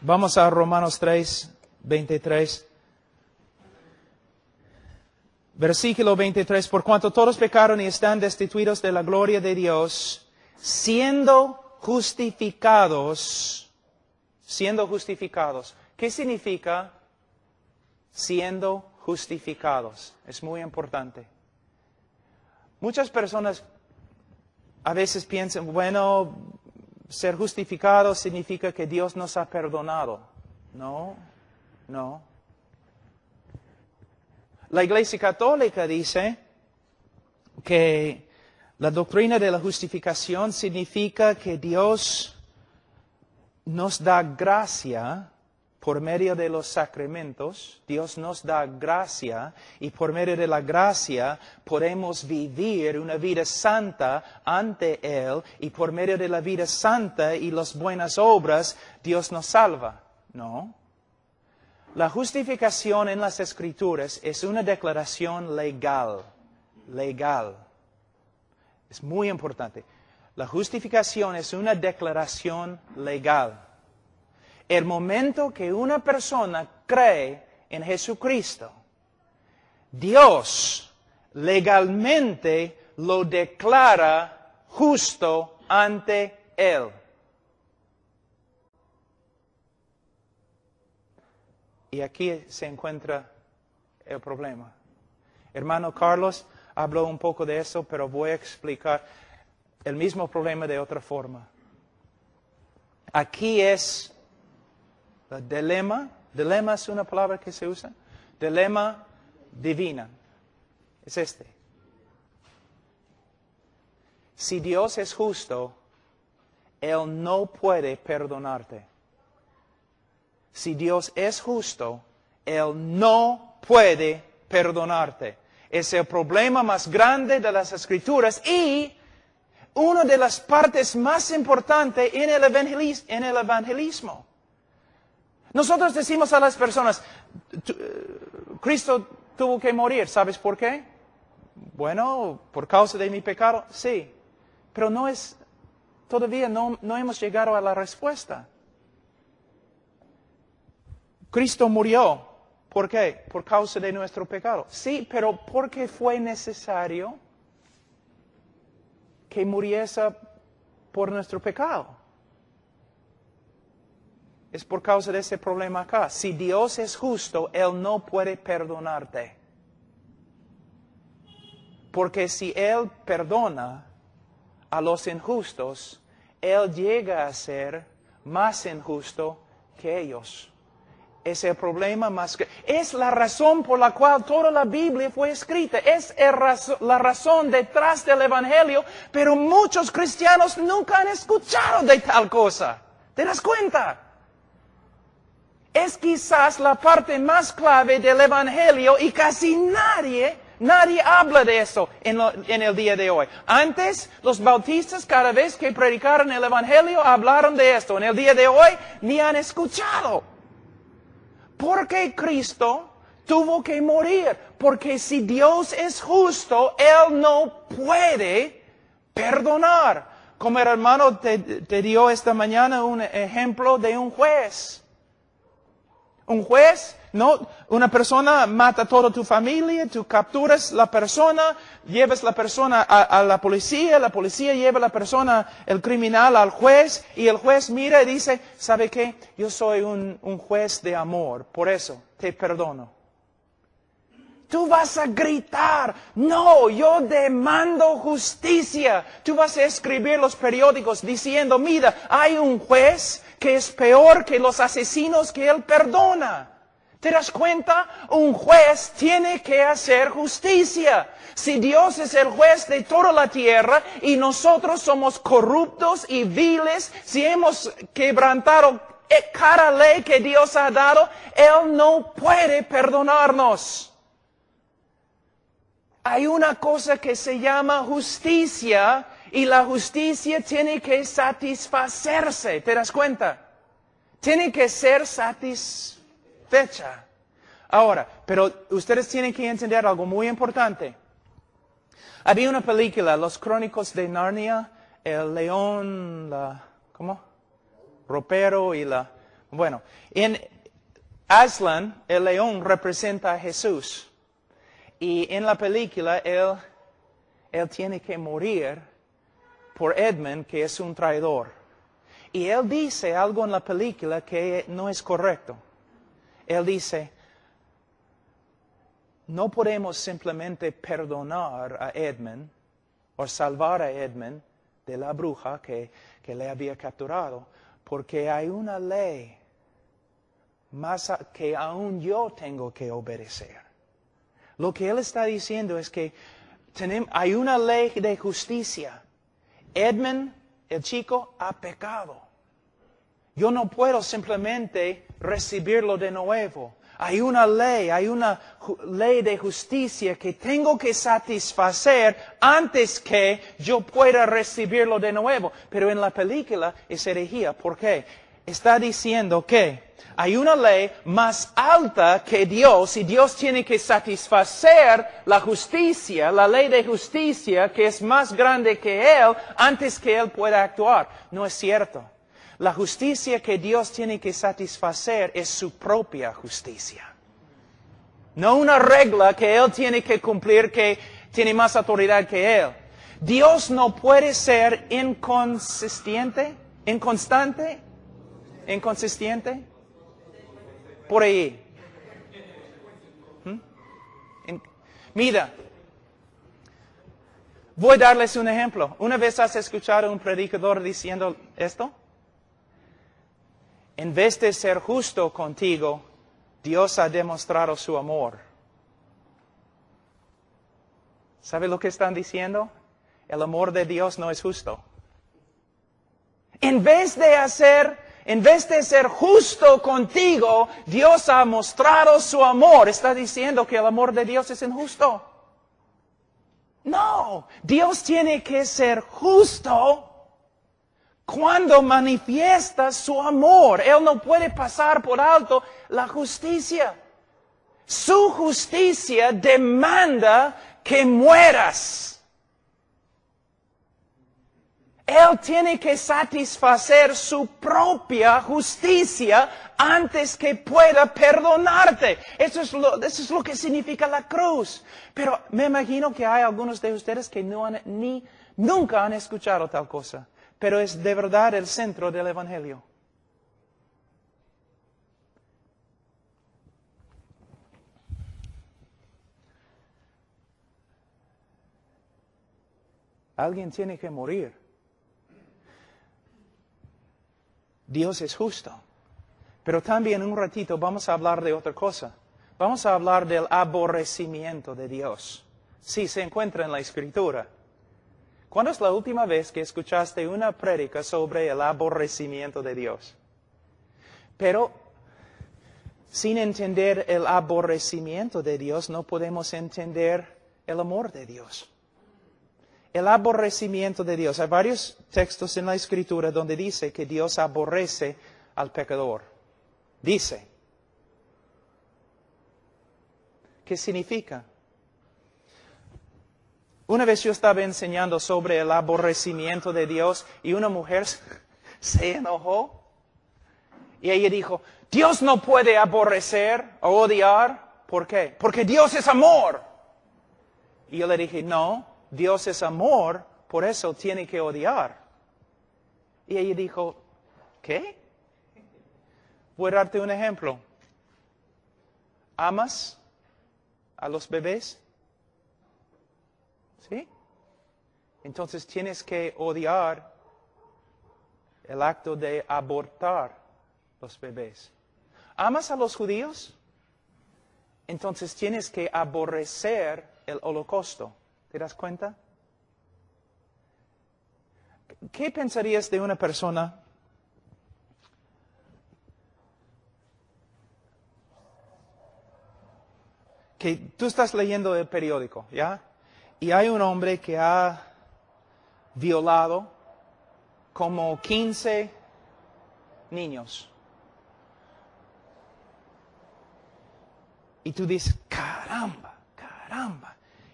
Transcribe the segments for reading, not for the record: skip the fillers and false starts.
Vamos a Romanos 3, 23. Versículo 23. Por cuanto todos pecaron y están destituidos de la gloria de Dios, siendo justificados. ¿Qué significa siendo justificados? Es muy importante. Muchas personas a veces piensan, bueno, ser justificado significa que Dios nos ha perdonado. No. La Iglesia Católica dice que la doctrina de la justificación significa que Dios nos da gracia por medio de los sacramentos. Dios nos da gracia y por medio de la gracia podemos vivir una vida santa ante Él y por medio de la vida santa y las buenas obras Dios nos salva. No. La justificación en las Escrituras es una declaración legal. Es muy importante. La justificación es una declaración legal. El momento que una persona cree en Jesucristo, Dios legalmente lo declara justo ante Él. Y aquí se encuentra el problema. Hermano Carlos habló un poco de eso, pero voy a explicar el mismo problema de otra forma. Aquí es el dilema. Dilema es una palabra que se usa. Dilema divina. Es este. Si Dios es justo, Él no puede perdonarte. Si Dios es justo, Él no puede perdonarte. Es el problema más grande de las Escrituras y una de las partes más importantes en el evangelismo. Nosotros decimos a las personas, Cristo tuvo que morir, ¿sabes por qué? Bueno, por causa de mi pecado, sí. Pero todavía no hemos llegado a la respuesta. Cristo murió. ¿Por qué? Por causa de nuestro pecado. Sí, pero ¿por qué fue necesario que muriese por nuestro pecado? Es por causa de ese problema acá. Si Dios es justo, Él no puede perdonarte. Porque si Él perdona a los injustos, Él llega a ser más injusto que ellos. Es el problema más grande. Es la razón por la cual toda la Biblia fue escrita. Es la razón detrás del Evangelio, pero muchos cristianos nunca han escuchado de tal cosa. ¿Te das cuenta? Es quizás la parte más clave del Evangelio y casi nadie habla de eso en el día de hoy. Antes, los bautistas cada vez que predicaron el Evangelio hablaron de esto. En el día de hoy ni han escuchado. ¿Por qué Cristo tuvo que morir? Porque si Dios es justo, Él no puede perdonar. Como el hermano te dio esta mañana un ejemplo de un juez. Un juez, no, una persona mata a toda tu familia, tú capturas la persona, llevas la persona a la policía lleva la persona, el criminal, al juez, y el juez mira y dice, ¿sabe qué? Yo soy un juez de amor, por eso te perdono. Tú vas a gritar, no, yo demando justicia. Tú vas a escribir los periódicos diciendo, mira, hay un juez que es peor que los asesinos que él perdona. ¿Te das cuenta? Un juez tiene que hacer justicia. Si Dios es el juez de toda la tierra y nosotros somos corruptos y viles, si hemos quebrantado cada ley que Dios ha dado, Él no puede perdonarnos. Hay una cosa que se llama justicia y la justicia tiene que satisfacerse. ¿Te das cuenta? Tiene que ser satisfecha. Ahora, pero ustedes tienen que entender algo muy importante. Había una película, Los Crónicos de Narnia, el león, ropero y la Bueno, en Aslan, el león representa a Jesús. Y en la película, él tiene que morir por Edmund, que es un traidor. Y él dice algo en la película que no es correcto. Él dice, no podemos simplemente perdonar a Edmund o salvar a Edmund de la bruja que le había capturado, porque hay una ley que aún yo tengo que obedecer. Lo que él está diciendo es que hay una ley de justicia. Edmund, el chico, ha pecado. Yo no puedo simplemente recibirlo de nuevo. Hay una ley de justicia que tengo que satisfacer antes que yo pueda recibirlo de nuevo. Pero en la película es herejía. ¿Por qué? Está diciendo que hay una ley más alta que Dios y Dios tiene que satisfacer la justicia, la ley de justicia que es más grande que Él antes que Él pueda actuar. No es cierto. La justicia que Dios tiene que satisfacer es su propia justicia. No una regla que Él tiene que cumplir que tiene más autoridad que Él. Dios no puede ser inconsistente. Por ahí. Mira, voy a darles un ejemplo. ¿Una vez has escuchado a un predicador diciendo esto? En vez de ser justo contigo, Dios ha demostrado su amor. ¿Sabe lo que están diciendo? El amor de Dios no es justo. En vez de ser justo contigo, Dios ha mostrado su amor. Está diciendo que el amor de Dios es injusto. No, Dios tiene que ser justo cuando manifiesta su amor. Él no puede pasar por alto la justicia. Su justicia demanda que mueras. Él tiene que satisfacer su propia justicia antes que pueda perdonarte. Eso es lo que significa la cruz. Pero me imagino que hay algunos de ustedes que nunca han escuchado tal cosa. Pero es de verdad el centro del Evangelio. Alguien tiene que morir. Dios es justo. Pero también un ratito vamos a hablar de otra cosa. Vamos a hablar del aborrecimiento de Dios. Sí, se encuentra en la Escritura. ¿Cuándo es la última vez que escuchaste una prédica sobre el aborrecimiento de Dios? Pero sin entender el aborrecimiento de Dios no podemos entender el amor de Dios. El aborrecimiento de Dios. Hay varios textos en la Escritura donde dice que Dios aborrece al pecador. Dice. ¿Qué significa? Una vez yo estaba enseñando sobre el aborrecimiento de Dios y una mujer se enojó. Y ella dijo, Dios no puede aborrecer o odiar. ¿Por qué? Porque Dios es amor. Y yo le dije, no, Dios es amor, por eso tiene que odiar. Y ella dijo, ¿qué? Voy a darte un ejemplo. ¿Amas a los bebés? ¿Sí? Entonces tienes que odiar el acto de abortar los bebés. ¿Amas a los judíos? Entonces tienes que aborrecer el holocausto. ¿Te das cuenta? ¿Qué pensarías de una persona que tú estás leyendo el periódico, ¿ya? Y hay un hombre que ha violado como 15 niños. Y tú dices, caramba.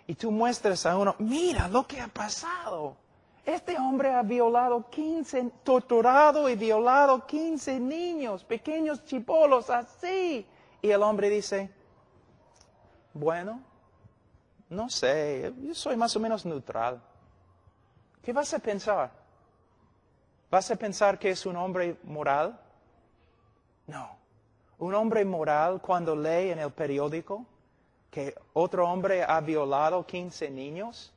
Y tú muestras a uno, mira lo que ha pasado. Este hombre ha torturado y violado 15 niños, pequeños chibolos, así. Y el hombre dice, bueno, no sé, yo soy más o menos neutral. ¿Qué vas a pensar? ¿Vas a pensar que es un hombre moral? No. Un hombre moral cuando lee en el periódico que otro hombre ha violado 15 niños,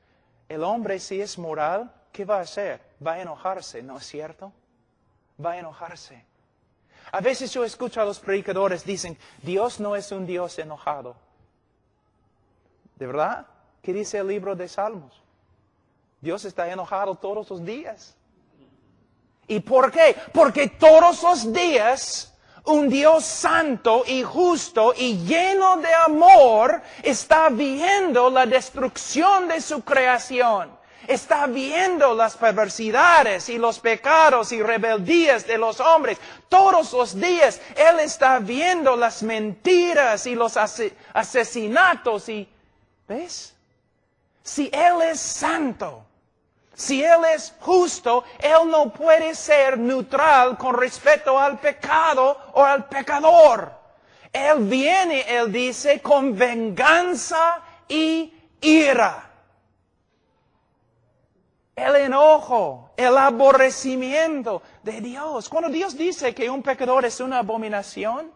el hombre si es moral, ¿qué va a hacer? Va a enojarse, ¿no es cierto? Va a enojarse. A veces yo escucho a los predicadores dicen, Dios no es un Dios enojado. ¿De verdad? ¿Qué dice el libro de Salmos? Dios está enojado todos los días. ¿Y por qué? Porque todos los días un Dios santo y justo y lleno de amor está viendo la destrucción de su creación. Está viendo las perversidades y los pecados y rebeldías de los hombres. Todos los días Él está viendo las mentiras y los asesinatos. ¿Ves? Si Él es santo, si Él es justo, Él no puede ser neutral con respecto al pecado o al pecador. Él viene, Él dice, con venganza y ira. El enojo, el aborrecimiento de Dios. Cuando Dios dice que un pecador es una abominación,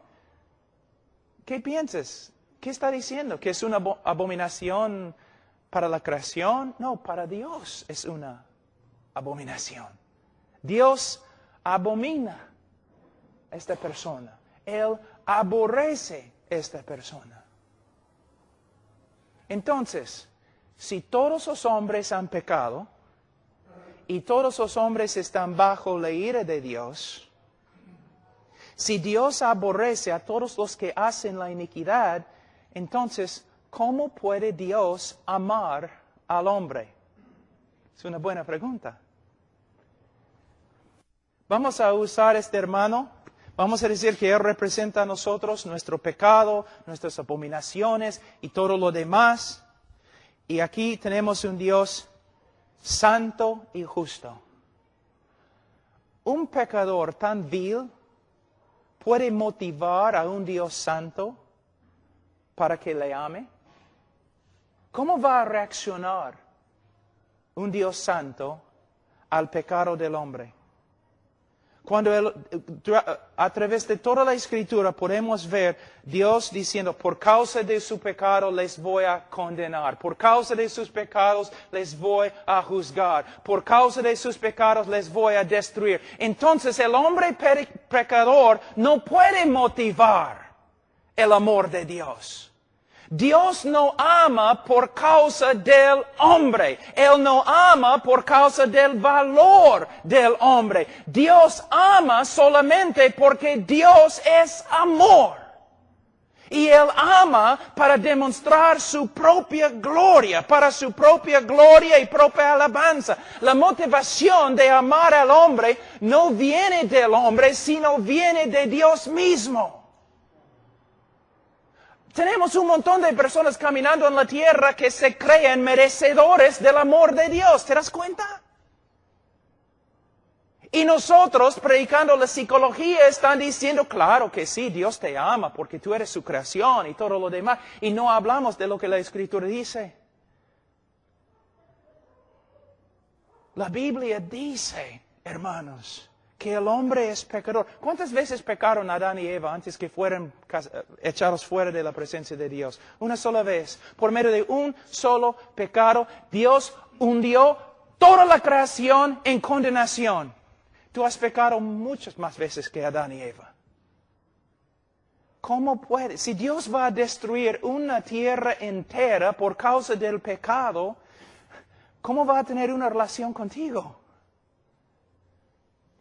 ¿qué piensas? ¿Qué está diciendo? ¿Que es una abominación para la creación? No, para Dios es una abominación. Dios abomina a esta persona. Él aborrece a esta persona. Entonces, si todos los hombres han pecado, y todos los hombres están bajo la ira de Dios, si Dios aborrece a todos los que hacen la iniquidad, entonces, ¿cómo puede Dios amar al hombre? Es una buena pregunta. Vamos a usar este hermano. Vamos a decir que Él representa a nosotros nuestro pecado, nuestras abominaciones y todo lo demás. Y aquí tenemos un Dios santo y justo. Un pecador tan vil puede motivar a un Dios santo para que le ame. ¿Cómo va a reaccionar un Dios santo al pecado del hombre? Cuando a través de toda la Escritura podemos ver Dios diciendo, por causa de su pecado les voy a condenar, por causa de sus pecados les voy a juzgar, por causa de sus pecados les voy a destruir. Entonces el hombre pecador no puede motivar el amor de Dios. Dios no ama por causa del hombre. Él no ama por causa del valor del hombre. Dios ama solamente porque Dios es amor. Y Él ama para demostrar su propia gloria, para su propia gloria y propia alabanza. La motivación de amar al hombre no viene del hombre, sino viene de Dios mismo. Tenemos un montón de personas caminando en la tierra que se creen merecedores del amor de Dios. ¿Te das cuenta? Y nosotros, predicando la psicología, están diciendo, claro que sí, Dios te ama porque tú eres su creación y todo lo demás. Y no hablamos de lo que la Escritura dice. La Biblia dice, hermanos, que el hombre es pecador. ¿Cuántas veces pecaron Adán y Eva antes que fueran echados fuera de la presencia de Dios? Una sola vez. Por medio de un solo pecado, Dios hundió toda la creación en condenación. Tú has pecado muchas más veces que Adán y Eva. ¿Cómo puede? Si Dios va a destruir una tierra entera por causa del pecado, ¿cómo va a tener una relación contigo?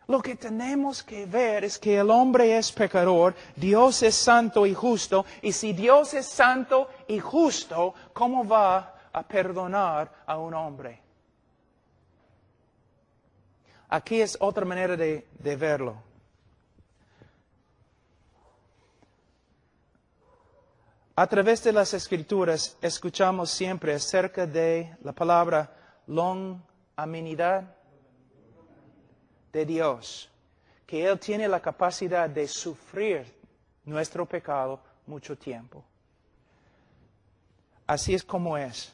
Lo que tenemos que ver es que el hombre es pecador, Dios es santo y justo, y si Dios es santo y justo, ¿cómo va a perdonar a un hombre? Aquí es otra manera de verlo. A través de las Escrituras escuchamos siempre acerca de la palabra longanimidad. de Dios, que Él tiene la capacidad de sufrir nuestro pecado mucho tiempo. Así es como es.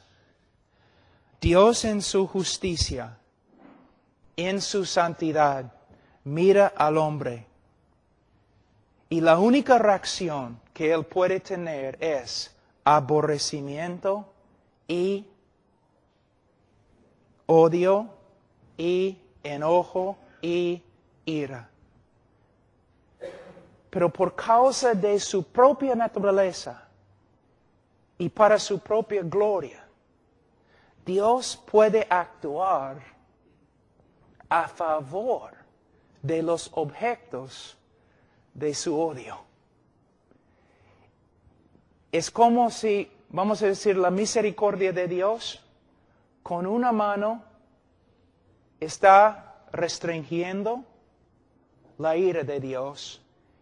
Dios en su justicia, en su santidad, mira al hombre. Y la única reacción que Él puede tener es aborrecimiento y odio y enojo y ira. Pero por causa de su propia naturaleza y para su propia gloria, Dios puede actuar a favor de los objetos de su odio. Es como si, vamos a decir, la misericordia de Dios con una mano está restringiendo la ira de Dios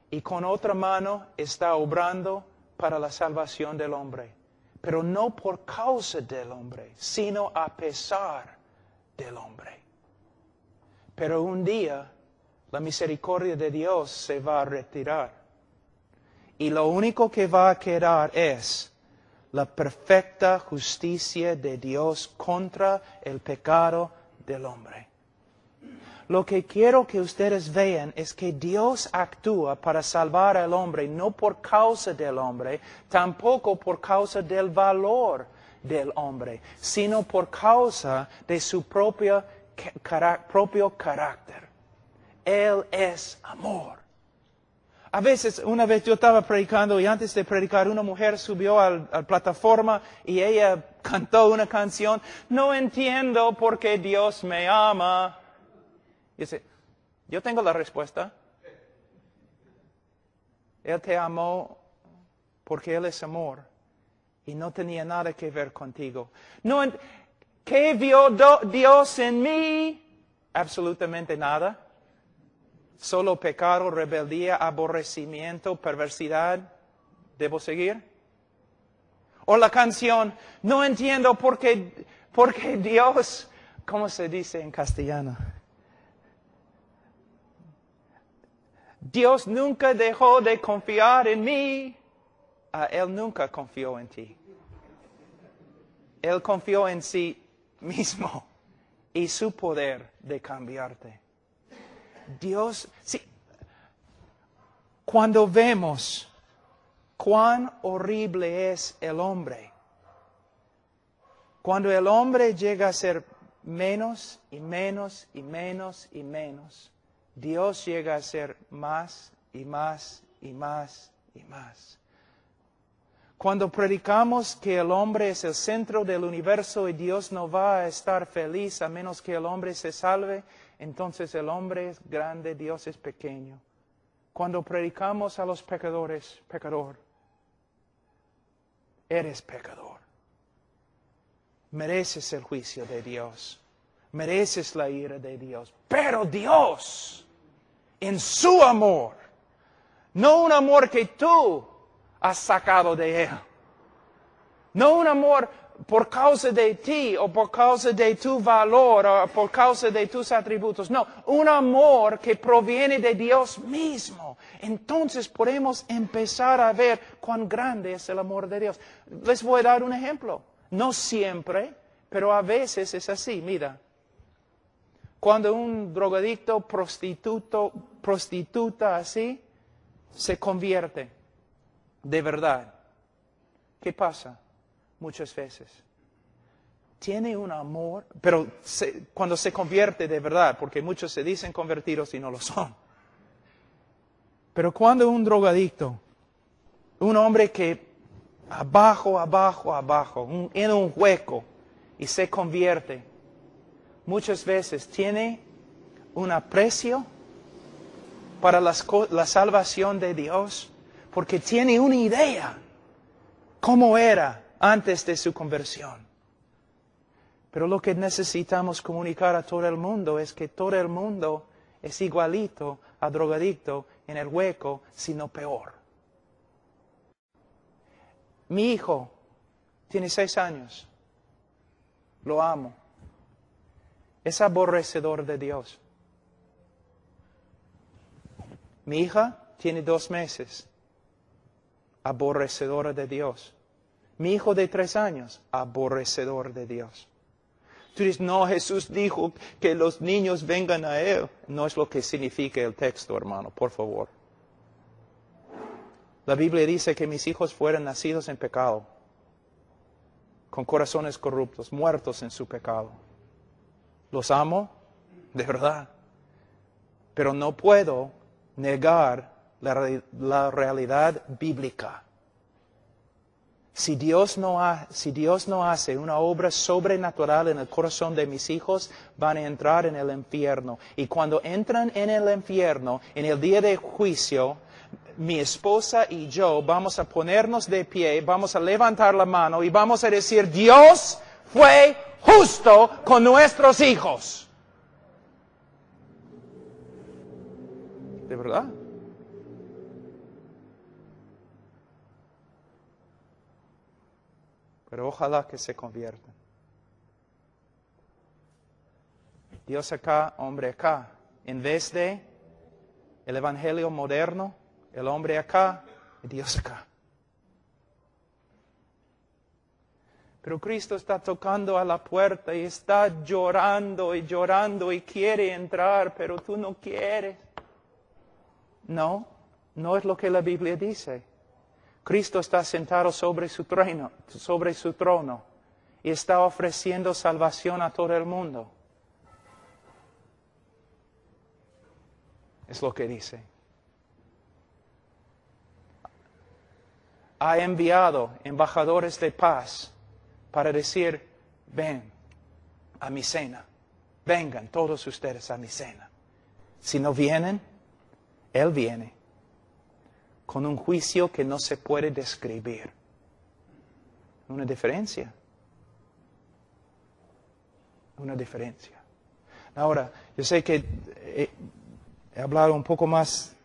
y con otra mano está obrando para la salvación del hombre. Pero no por causa del hombre, sino a pesar del hombre. Pero un día la misericordia de Dios se va a retirar. Y lo único que va a quedar es la perfecta justicia de Dios contra el pecado del hombre. Lo que quiero que ustedes vean es que Dios actúa para salvar al hombre, no por causa del hombre, tampoco por causa del valor del hombre, sino por causa de su propio carácter. Él es amor. A veces, una vez yo estaba predicando y antes de predicar una mujer subió a la plataforma y ella cantó una canción. No entiendo por qué Dios me ama. Y dice, yo tengo la respuesta. Él te amó porque Él es amor y no tenía nada que ver contigo. No, ¿qué vio Dios en mí? Absolutamente nada. Solo pecado, rebeldía, aborrecimiento, perversidad. ¿Debo seguir? O la canción, no entiendo por qué Dios, ¿cómo se dice en castellano? Dios nunca dejó de confiar en mí. Él nunca confió en ti. Él confió en sí mismo y su poder de cambiarte. Dios, sí, cuando vemos cuán horrible es el hombre, cuando el hombre llega a ser menos y menos y menos y menos, Dios llega a ser más y más y más y más. Cuando predicamos que el hombre es el centro del universo y Dios no va a estar feliz a menos que el hombre se salve, entonces el hombre es grande, Dios es pequeño. Cuando predicamos a los pecadores, pecador, eres pecador. Mereces el juicio de Dios. Mereces la ira de Dios. Pero Dios, en su amor, no un amor que tú has sacado de Él. No un amor por causa de ti o por causa de tu valor o por causa de tus atributos. No, un amor que proviene de Dios mismo. Entonces podemos empezar a ver cuán grande es el amor de Dios. Les voy a dar un ejemplo. No siempre, pero a veces es así. Mira, cuando un drogadicto, prostituta así, se convierte de verdad, ¿qué pasa? Muchas veces tiene un amor, pero cuando se convierte de verdad, porque muchos se dicen convertidos y no lo son. Pero cuando un drogadicto, un hombre que abajo, en un hueco y se convierte, muchas veces tiene un aprecio para la salvación de Dios, porque tiene una idea cómo era antes de su conversión. Pero lo que necesitamos comunicar a todo el mundo es que todo el mundo es igualito a drogadicto en el hueco, sino peor. Mi hijo tiene 6 años. Lo amo. Es aborrecedor de Dios. Mi hija tiene 2 meses, aborrecedora de Dios. Mi hijo de 3 años, aborrecedor de Dios. Tú dices, no, Jesús dijo que los niños vengan a Él. No es lo que significa el texto, hermano, por favor. La Biblia dice que mis hijos fueron nacidos en pecado, con corazones corruptos, muertos en su pecado. Los amo, de verdad, pero no puedo negar la realidad bíblica. Si Dios no hace una obra sobrenatural en el corazón de mis hijos, van a entrar en el infierno. Y cuando entran en el infierno, en el día de juicio, mi esposa y yo vamos a ponernos de pie, vamos a levantar la mano y vamos a decir, Dios fue justo con nuestros hijos. ¿De verdad? Pero ojalá que se conviertan. Dios acá, hombre acá. En vez de el evangelio moderno, el hombre acá y Dios acá. Pero Cristo está tocando a la puerta y está llorando y quiere entrar, pero tú no quieres. No, no es lo que la Biblia dice. Cristo está sentado sobre su trono y está ofreciendo salvación a todo el mundo. Es lo que dice. Ha enviado embajadores de paz para decir, ven a mi cena, vengan todos ustedes a mi cena. Si no vienen, Él viene con un juicio que no se puede describir. Una diferencia. Una diferencia. Ahora, yo sé que he hablado un poco más,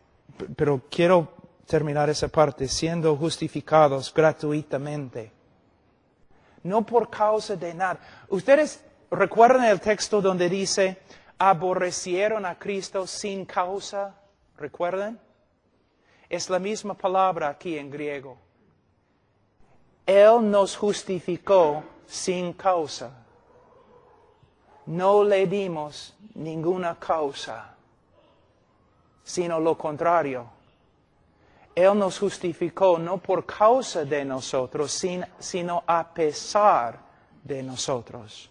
pero quiero terminar esa parte, siendo justificados gratuitamente. No por causa de nada. ¿Ustedes recuerdan el texto donde dice, aborrecieron a Cristo sin causa? ¿Recuerdan? Es la misma palabra aquí en griego. Él nos justificó sin causa. No le dimos ninguna causa, sino lo contrario. Él nos justificó no por causa de nosotros, sino a pesar de nosotros.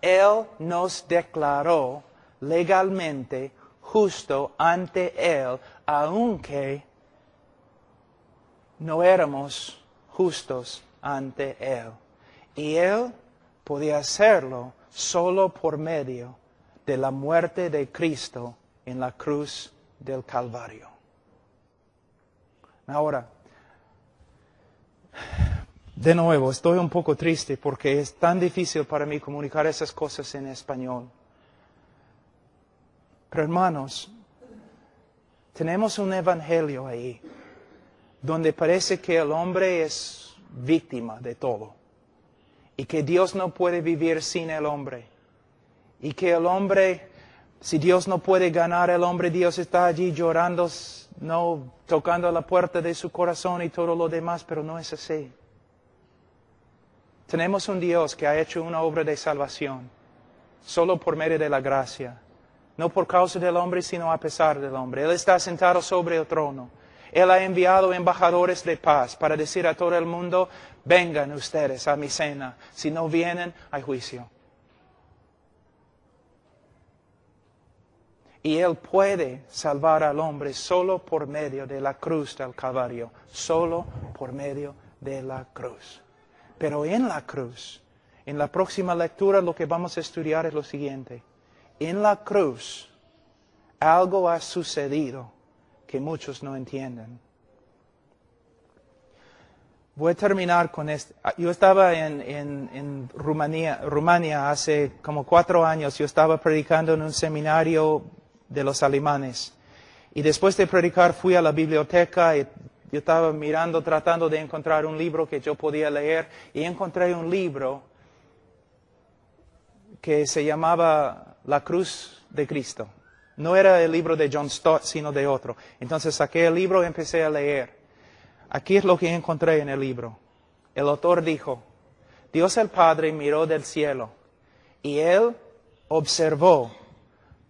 Él nos declaró legalmente justo ante Él, aunque no éramos justos ante Él. Y Él podía hacerlo solo por medio de la muerte de Cristo en la cruz del Calvario. Ahora, de nuevo, estoy un poco triste porque es tan difícil para mí comunicar esas cosas en español. Pero hermanos, tenemos un evangelio ahí, donde parece que el hombre es víctima de todo, y que Dios no puede vivir sin el hombre, y que el hombre, si Dios no puede ganar el hombre, Dios está allí llorando, no tocando a la puerta de su corazón y todo lo demás, pero no es así. Tenemos un Dios que ha hecho una obra de salvación, solo por medio de la gracia. No por causa del hombre, sino a pesar del hombre. Él está sentado sobre el trono. Él ha enviado embajadores de paz para decir a todo el mundo, vengan ustedes a mi cena. Si no vienen, hay juicio. Y Él puede salvar al hombre solo por medio de la cruz del Calvario. Solo por medio de la cruz. Pero en la cruz, en la próxima lectura lo que vamos a estudiar es lo siguiente. En la cruz, algo ha sucedido que muchos no entienden. Voy a terminar con esto. Yo estaba en Rumania hace como 4 años. Yo estaba predicando en un seminario de los alemanes. Y después de predicar fui a la biblioteca y yo estaba mirando, tratando de encontrar un libro que yo podía leer. Y encontré un libro que se llamaba La Cruz de Cristo. No era el libro de John Stott, sino de otro. Entonces saqué el libro y empecé a leer. Aquí es lo que encontré en el libro. El autor dijo, Dios el Padre miró del cielo y Él observó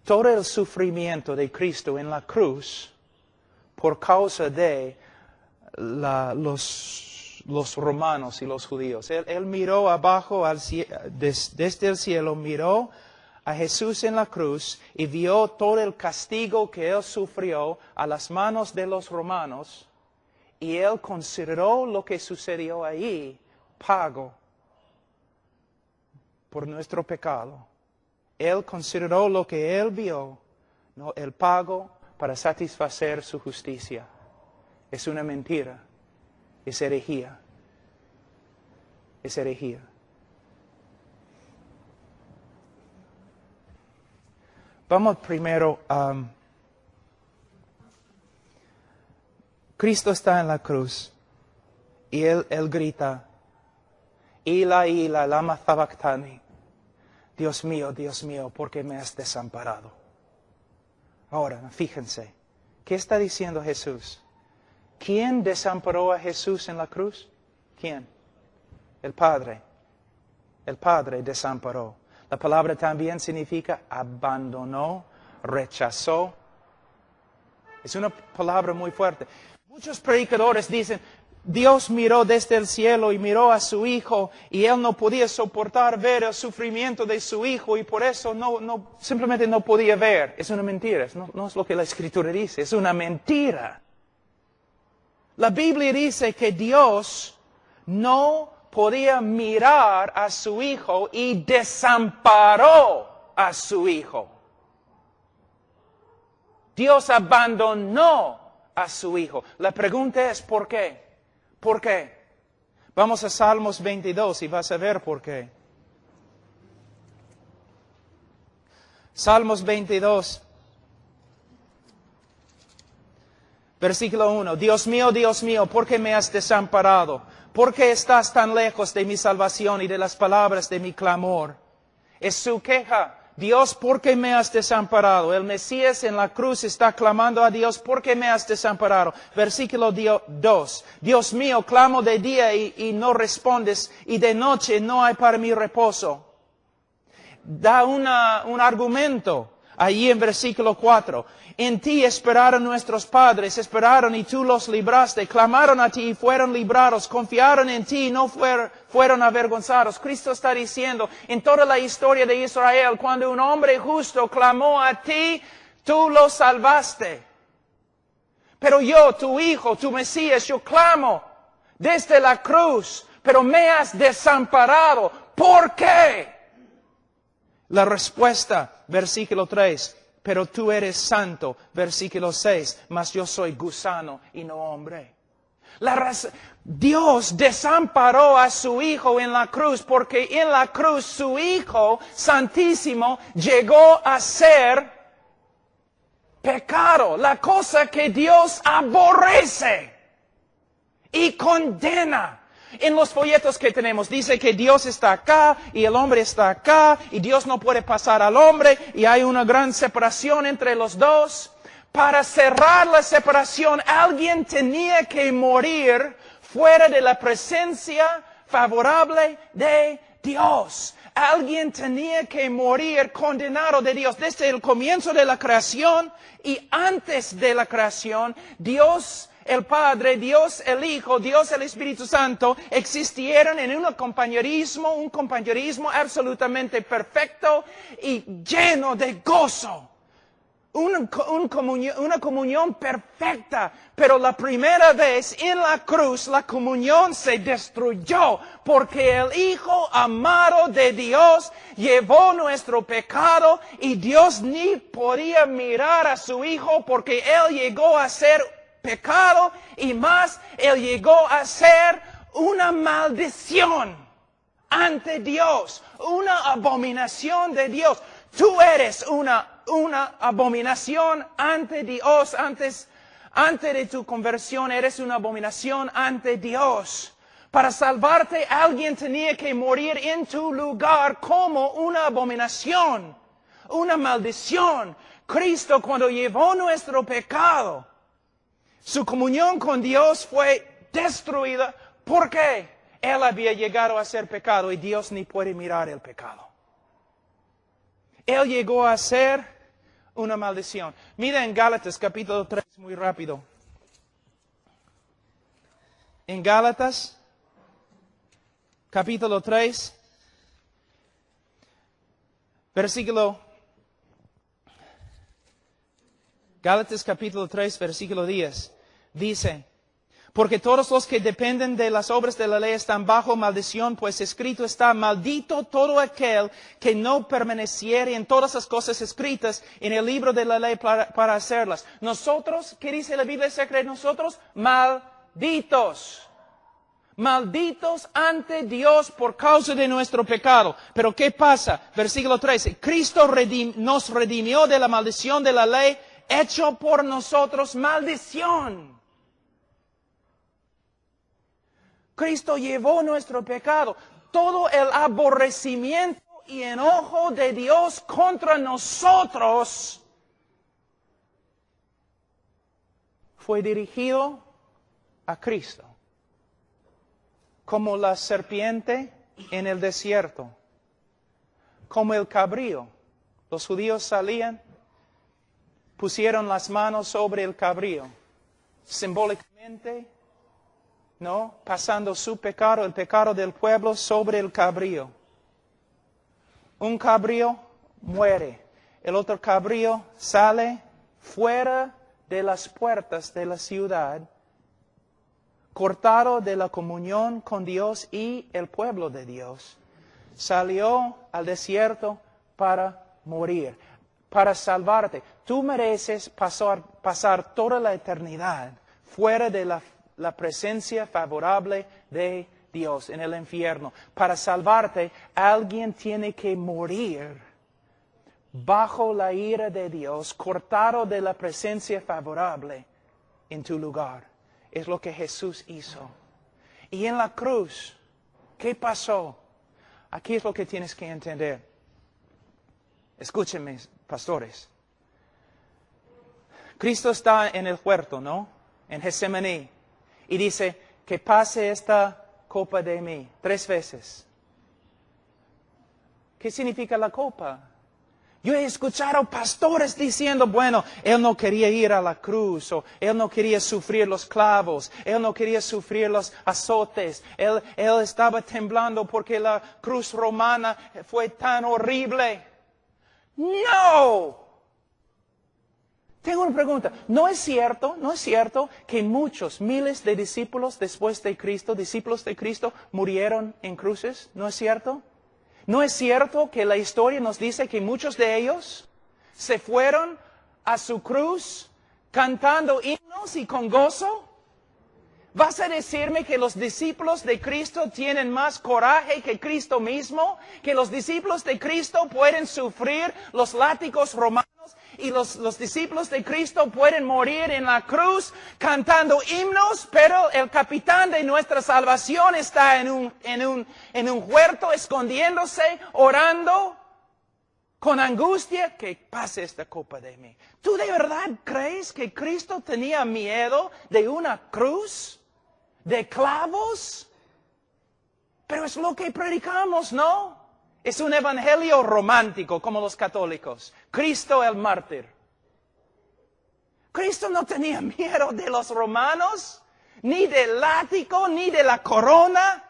todo el sufrimiento de Cristo en la cruz por causa de los romanos y los judíos. Él miró abajo, desde el cielo, miró a Jesús en la cruz y vio todo el castigo que Él sufrió a las manos de los romanos y Él consideró lo que sucedió ahí pago por nuestro pecado. Él consideró lo que Él vio, ¿no? El pago para satisfacer su justicia. Es una mentira. Es herejía. Es herejía. Vamos primero a... Cristo está en la cruz y Él grita, Ila, Ila, lama sabactani. Dios mío, ¿por qué me has desamparado? Ahora, fíjense, ¿qué está diciendo Jesús? ¿Quién desamparó a Jesús en la cruz? ¿Quién? El Padre. El Padre desamparó. La palabra también significa abandonó, rechazó. Es una palabra muy fuerte. Muchos predicadores dicen, Dios miró desde el cielo y miró a su Hijo y Él no podía soportar ver el sufrimiento de su Hijo y por eso simplemente no podía ver. Es una mentira, no es lo que la Escritura dice, es una mentira. La Biblia dice que Dios no podía mirar a su Hijo y desamparó a su Hijo. Dios abandonó a su Hijo. La pregunta es, ¿por qué? ¿Por qué? Vamos a Salmos 22 y vas a ver por qué. Salmos 22, versículo 1. Dios mío, ¿por qué me has desamparado? ¿Por qué estás tan lejos de mi salvación y de las palabras de mi clamor? Es su queja. Dios, ¿por qué me has desamparado? El Mesías en la cruz está clamando a Dios, ¿por qué me has desamparado? Versículo 2. Dios mío, clamo de día y no respondes, y de noche no hay para mí reposo. Da un argumento allí en versículo 4. En ti esperaron nuestros padres, esperaron y tú los libraste, clamaron a ti y fueron librados, confiaron en ti y no fueron avergonzados. Cristo está diciendo, en toda la historia de Israel, cuando un hombre justo clamó a ti, tú lo salvaste. Pero yo, tu Hijo, tu Mesías, yo clamo desde la cruz, pero me has desamparado. ¿Por qué? La respuesta, versículo 3. Pero tú eres santo, versículo 6, mas yo soy gusano y no hombre. Dios desamparó a su Hijo en la cruz, porque en la cruz su Hijo santísimo llegó a ser pecado, la cosa que Dios aborrece y condena. En los folletos que tenemos dice que Dios está acá y el hombre está acá y Dios no puede pasar al hombre y hay una gran separación entre los dos. Para cerrar la separación, alguien tenía que morir fuera de la presencia favorable de Dios. Alguien tenía que morir condenado de Dios. Desde el comienzo de la creación y antes de la creación, Dios el Padre, Dios el Hijo, Dios el Espíritu Santo existieron en un compañerismo absolutamente perfecto y lleno de gozo. Una comunión perfecta, pero la primera vez en la cruz la comunión se destruyó porque el Hijo amado de Dios llevó nuestro pecado y Dios ni podía mirar a su Hijo porque Él llegó a ser pecado y más, Él llegó a ser una maldición ante Dios, una abominación de Dios. Tú eres una abominación ante Dios, antes de tu conversión eres una abominación ante Dios. Para salvarte alguien tenía que morir en tu lugar como una abominación, una maldición, Cristo, cuando llevó nuestro pecado, su comunión con Dios fue destruida. ¿Por qué? Él había llegado a ser pecado y Dios ni puede mirar el pecado. Él llegó a ser una maldición. Mira en Gálatas capítulo 3, muy rápido. En Gálatas capítulo 3, Gálatas capítulo 3, versículo 10, dice: porque todos los que dependen de las obras de la ley están bajo maldición, pues escrito está: maldito todo aquel que no permaneciere en todas las cosas escritas en el libro de la ley para hacerlas. Nosotros, ¿qué dice la Biblia secreta? Nosotros, malditos. Malditos ante Dios por causa de nuestro pecado. Pero ¿qué pasa? Versículo 13. Cristo nos redimió de la maldición de la ley, hecho por nosotros maldición. Cristo llevó nuestro pecado. Todo el aborrecimiento y enojo de Dios contra nosotros fue dirigido a Cristo. Como la serpiente en el desierto, como el cabrío. Los judíos salían, pusieron las manos sobre el cabrío, simbólicamente, ¿no? Pasando su pecado, el pecado del pueblo, sobre el cabrío. Un cabrío muere, el otro cabrío sale fuera de las puertas de la ciudad, cortado de la comunión con Dios y el pueblo de Dios. Salió al desierto para morir, para salvarte. Tú mereces pasar toda la eternidad fuera de la presencia favorable de Dios en el infierno. Para salvarte, alguien tiene que morir bajo la ira de Dios, cortado de la presencia favorable en tu lugar. Es lo que Jesús hizo. Y en la cruz, ¿qué pasó? Aquí es lo que tienes que entender. Escúchenme, pastores. Cristo está en el huerto, ¿no? En Getsemaní. Y dice, que pase esta copa de mí 3 veces. ¿Qué significa la copa? Yo he escuchado pastores diciendo, bueno, Él no quería ir a la cruz, o Él no quería sufrir los clavos, Él no quería sufrir los azotes, Él estaba temblando porque la cruz romana fue tan horrible. ¡No! Tengo una pregunta. ¿No es cierto que muchos, miles de discípulos después de Cristo, discípulos de Cristo, murieron en cruces? ¿No es cierto? ¿No es cierto que la historia nos dice que muchos de ellos se fueron a su cruz cantando himnos y con gozo? ¿Vas a decirme que los discípulos de Cristo tienen más coraje que Cristo mismo? ¿Que los discípulos de Cristo pueden sufrir los látigos romanos? Y los discípulos de Cristo pueden morir en la cruz cantando himnos, pero el capitán de nuestra salvación está en un huerto escondiéndose, orando con angustia, que pase esta copa de mí. ¿Tú de verdad crees que Cristo tenía miedo de una cruz? ¿De clavos? Pero es lo que predicamos, ¿no? Es un evangelio romántico, como los católicos. Cristo el mártir. Cristo no tenía miedo de los romanos, ni del látigo, ni de la corona.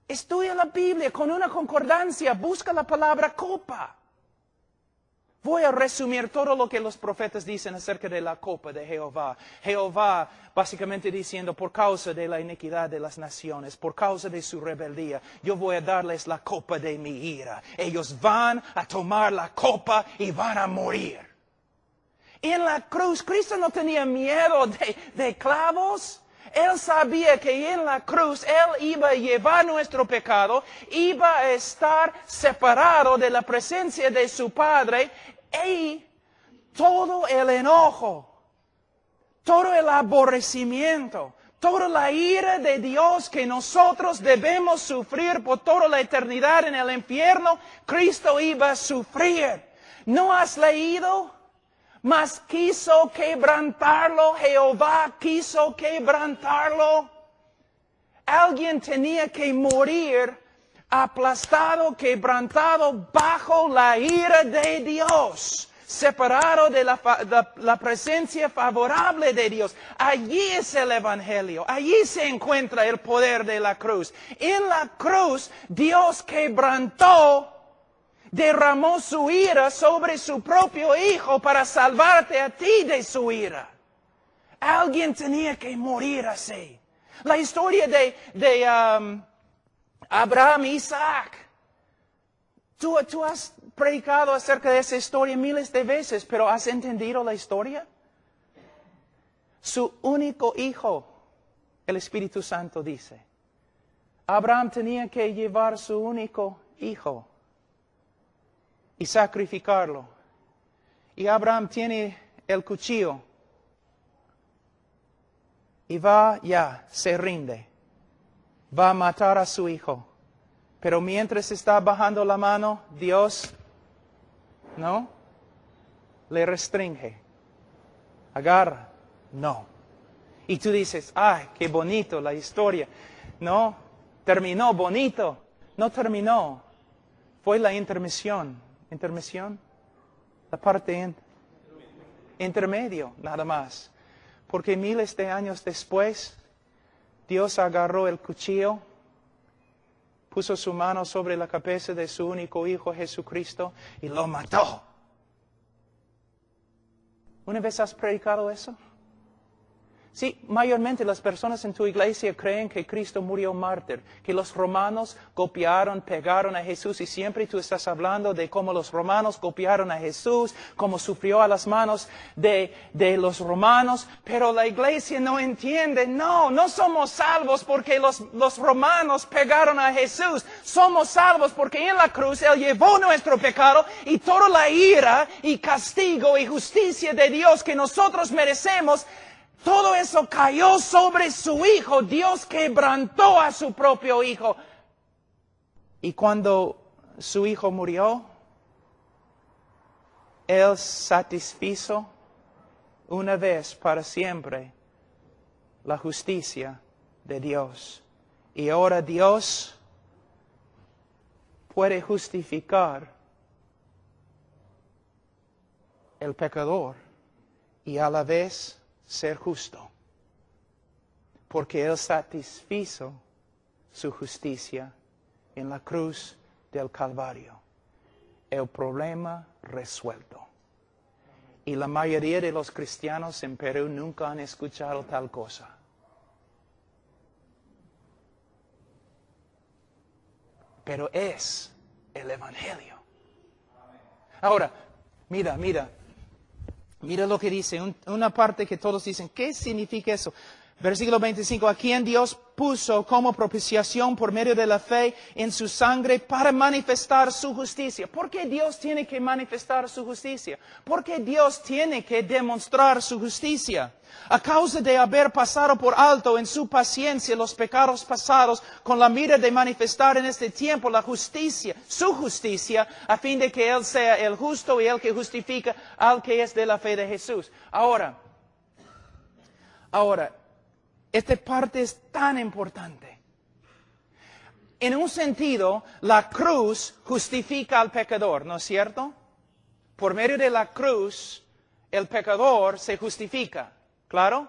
Estudia la Biblia con una concordancia, busca la palabra copa. Voy a resumir todo lo que los profetas dicen acerca de la copa de Jehová. Jehová básicamente diciendo, por causa de la iniquidad de las naciones, por causa de su rebeldía, yo voy a darles la copa de mi ira. Ellos van a tomar la copa y van a morir. Y en la cruz, Cristo no tenía miedo de clavos. Él sabía que en la cruz Él iba a llevar nuestro pecado, iba a estar separado de la presencia de su Padre, y todo el enojo, todo el aborrecimiento, toda la ira de Dios que nosotros debemos sufrir por toda la eternidad en el infierno, Cristo iba a sufrir. ¿No has leído? Mas quiso quebrantarlo, Jehová quiso quebrantarlo. Alguien tenía que morir aplastado, quebrantado bajo la ira de Dios, separado de la presencia favorable de Dios. Allí es el Evangelio, allí se encuentra el poder de la cruz. En la cruz Dios quebrantó, derramó su ira sobre su propio Hijo para salvarte a ti de su ira. Alguien tenía que morir así. La historia de Abraham y Isaac. Tú has predicado acerca de esa historia miles de veces, pero ¿has entendido la historia? Su único hijo, el Espíritu Santo dice. Abraham tenía que llevar su único hijo y sacrificarlo. Y Abraham tiene el cuchillo y se rinde. Va a matar a su hijo. Pero mientras está bajando la mano, Dios, ¿no? Le restringe. Agarra. No. Y tú dices, ay, qué bonito la historia. No, terminó bonito. No terminó. Fue la intermisión. ¿Intermisión? La parte intermedio, nada más. Porque miles de años después, Dios agarró el cuchillo, puso su mano sobre la cabeza de su único Hijo Jesucristo y lo mató. ¿Una vez has predicado eso? Sí, mayormente las personas en tu iglesia creen que Cristo murió mártir, que los romanos golpearon, pegaron a Jesús y siempre tú estás hablando de cómo los romanos golpearon a Jesús, cómo sufrió a las manos de los romanos, pero la iglesia no entiende, no somos salvos porque los romanos pegaron a Jesús, somos salvos porque en la cruz Él llevó nuestro pecado y toda la ira y castigo y justicia de Dios que nosotros merecemos. Todo eso cayó sobre su Hijo. Dios quebrantó a su propio Hijo. Y cuando su Hijo murió, Él satisfizo una vez para siempre la justicia de Dios. Y ahora Dios puede justificar el pecador y a la vez ser justo, porque Él satisfizo su justicia en la cruz del Calvario. El problema resuelto. Y la mayoría de los cristianos en Perú nunca han escuchado tal cosa. Pero es el Evangelio. Ahora, mira lo que dice, una parte que todos dicen, ¿qué significa eso? Versículo 25, a quien Dios puso como propiciación por medio de la fe en su sangre para manifestar su justicia. ¿Por qué Dios tiene que manifestar su justicia? ¿Por qué Dios tiene que demostrar su justicia? A causa de haber pasado por alto en su paciencia los pecados pasados, con la mira de manifestar en este tiempo la justicia, su justicia, a fin de que Él sea el justo y el que justifica al que es de la fe de Jesús. Ahora, esta parte es tan importante. En un sentido, la cruz justifica al pecador, ¿no es cierto? Por medio de la cruz, el pecador se justifica, ¿claro?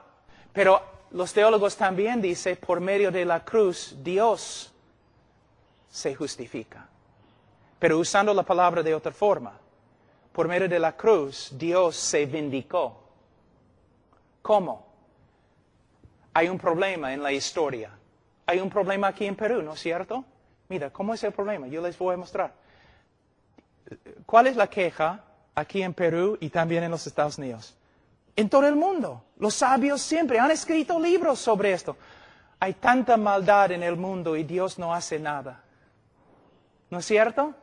Pero los teólogos también dicen, por medio de la cruz, Dios se justifica. Pero usando la palabra de otra forma, por medio de la cruz, Dios se vindicó. ¿Cómo? Hay un problema en la historia. Hay un problema aquí en Perú, ¿no es cierto? Mira, ¿cómo es el problema? Yo les voy a mostrar. ¿Cuál es la queja aquí en Perú y también en los Estados Unidos? En todo el mundo. Los sabios siempre han escrito libros sobre esto. Hay tanta maldad en el mundo y Dios no hace nada. ¿No es cierto?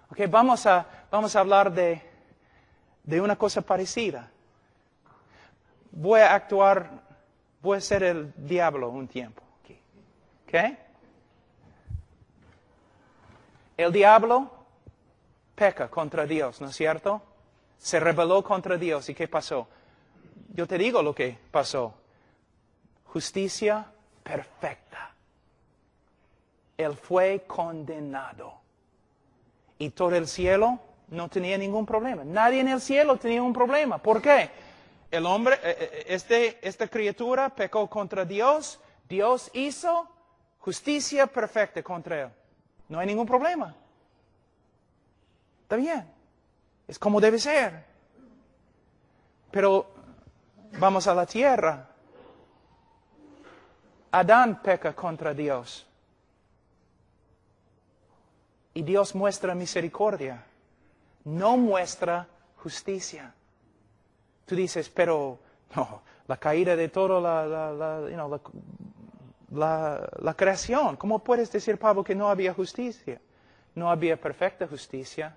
Ok, vamos a hablar de una cosa parecida. Voy a ser el diablo un tiempo. ¿Ok? El diablo peca contra Dios, ¿no es cierto? Se rebeló contra Dios. ¿Y qué pasó? Yo te digo lo que pasó. Justicia perfecta. Él fue condenado. Y todo el cielo no tenía ningún problema. Nadie en el cielo tenía un problema. ¿Por qué? El hombre, esta criatura pecó contra Dios. Dios hizo justicia perfecta contra él. No hay ningún problema. Está bien. Es como debe ser. Pero vamos a la tierra. Adán peca contra Dios. Y Dios muestra misericordia. No muestra justicia. Tú dices, pero no, la caída de toda la creación. ¿Cómo puedes decir, Pablo, que no había justicia? No había perfecta justicia.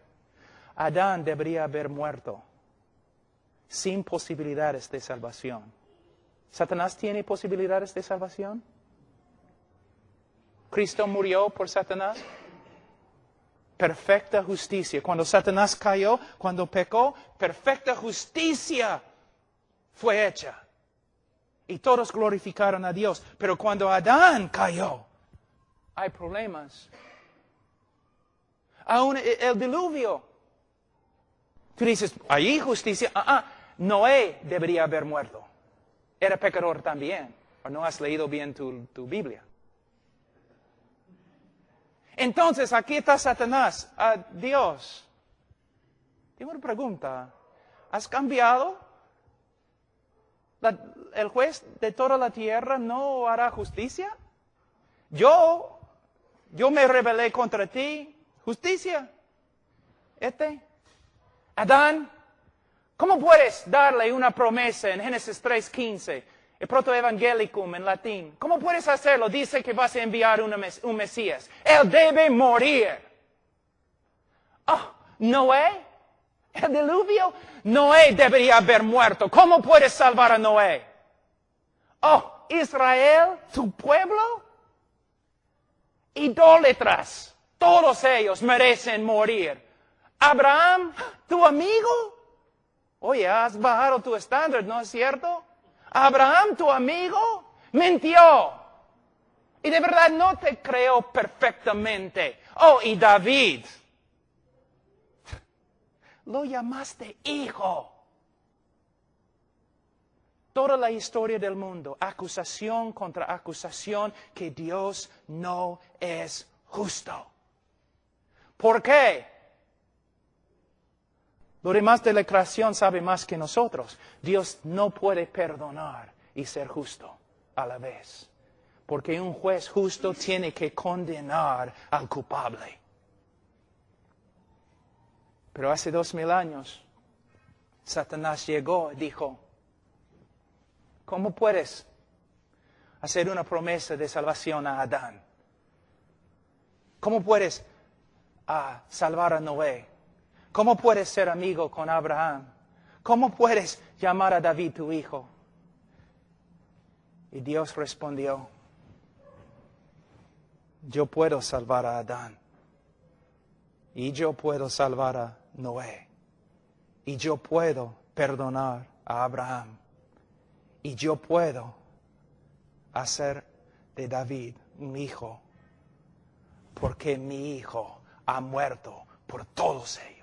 Adán debería haber muerto sin posibilidades de salvación. ¿Satanás tiene posibilidades de salvación? ¿Cristo murió por Satanás? Perfecta justicia. Cuando Satanás cayó, cuando pecó, perfecta justicia fue hecha. Y todos glorificaron a Dios. Pero cuando Adán cayó, hay problemas. Aún el diluvio. Tú dices, ¿hay justicia? Noé debería haber muerto. Era pecador también. ¿O no has leído bien tu Biblia? Entonces, aquí está Satanás. Dios. Tengo una pregunta. ¿Has cambiado? ¿El juez de toda la tierra no hará justicia? Yo me rebelé contra ti. ¿Justicia? Adán, ¿cómo puedes darle una promesa en Génesis 3:15? El protoevangelicum en latín. ¿Cómo puedes hacerlo? Dice que vas a enviar un Mesías. Él debe morir. Noé, el diluvio. Noé debería haber muerto. ¿Cómo puedes salvar a Noé? Israel, tu pueblo. Idólatras. Todos ellos merecen morir. Abraham, tu amigo. Oye, has bajado tu estándar, ¿no es cierto? Abraham, tu amigo, mintió. Y de verdad no te creo perfectamente. Y David. Lo llamaste hijo. Toda la historia del mundo, acusación contra acusación, que Dios no es justo. ¿Por qué? Lo demás de la creación sabe más que nosotros. Dios no puede perdonar y ser justo a la vez. Porque un juez justo tiene que condenar al culpable. Pero hace 2000 años, Satanás llegó y dijo, ¿cómo puedes hacer una promesa de salvación a Adán? ¿Cómo puedes salvar a Noé? ¿Cómo puedes ser amigo con Abraham? ¿Cómo puedes llamar a David tu hijo? Y Dios respondió, yo puedo salvar a Adán. Y yo puedo salvar a Noé. Y yo puedo perdonar a Abraham. Y yo puedo hacer de David un hijo. Porque mi hijo ha muerto por todos ellos.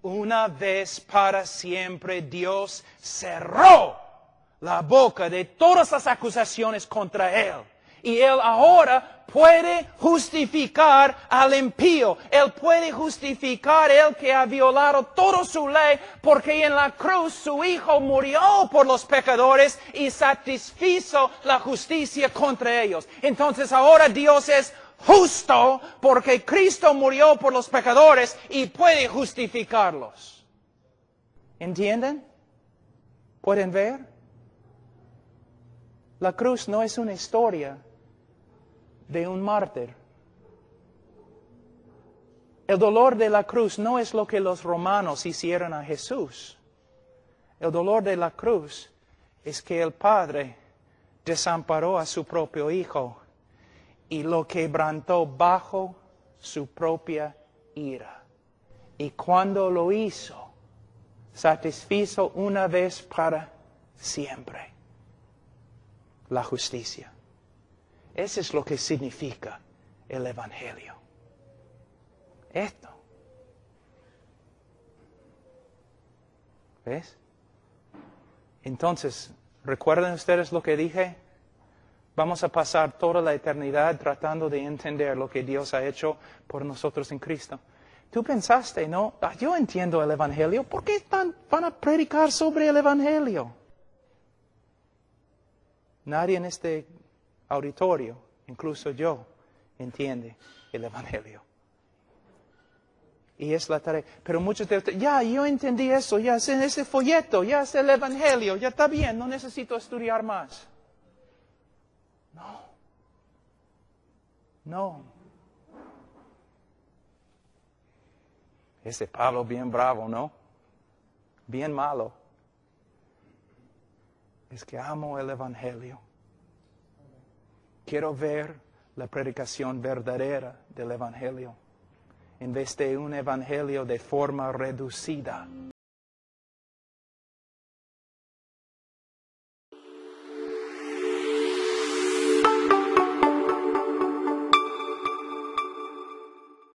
Una vez para siempre Dios cerró la boca de todas las acusaciones contra él. Y él ahora puede justificar al impío. Él puede justificar el que ha violado toda su ley, porque en la cruz su hijo murió por los pecadores y satisfizo la justicia contra ellos. Entonces ahora Dios es justo porque Cristo murió por los pecadores y puede justificarlos. ¿Entienden? ¿Pueden ver? La cruz no es una historia de un mártir. El dolor de la cruz no es lo que los romanos hicieron a Jesús. El dolor de la cruz es que el Padre desamparó a su propio Hijo y lo quebrantó bajo su propia ira. Y cuando lo hizo, satisfizo una vez para siempre la justicia. Eso es lo que significa el Evangelio. Esto. ¿Ves? Entonces, ¿recuerdan ustedes lo que dije? Vamos a pasar toda la eternidad tratando de entender lo que Dios ha hecho por nosotros en Cristo. Tú pensaste, ¿no? Yo entiendo el Evangelio. ¿Por qué van a predicar sobre el Evangelio? Nadie en este auditorio, incluso yo, entiende el Evangelio. Y es la tarea. Pero muchos de ustedes, ya, yo entendí eso, ya es en ese folleto, ya es el Evangelio, ya está bien, no necesito estudiar más. No. Ese Pablo bien bravo, ¿no? Bien malo. Es que amo el Evangelio. Quiero ver la predicación verdadera del Evangelio, en vez de un Evangelio de forma reducida.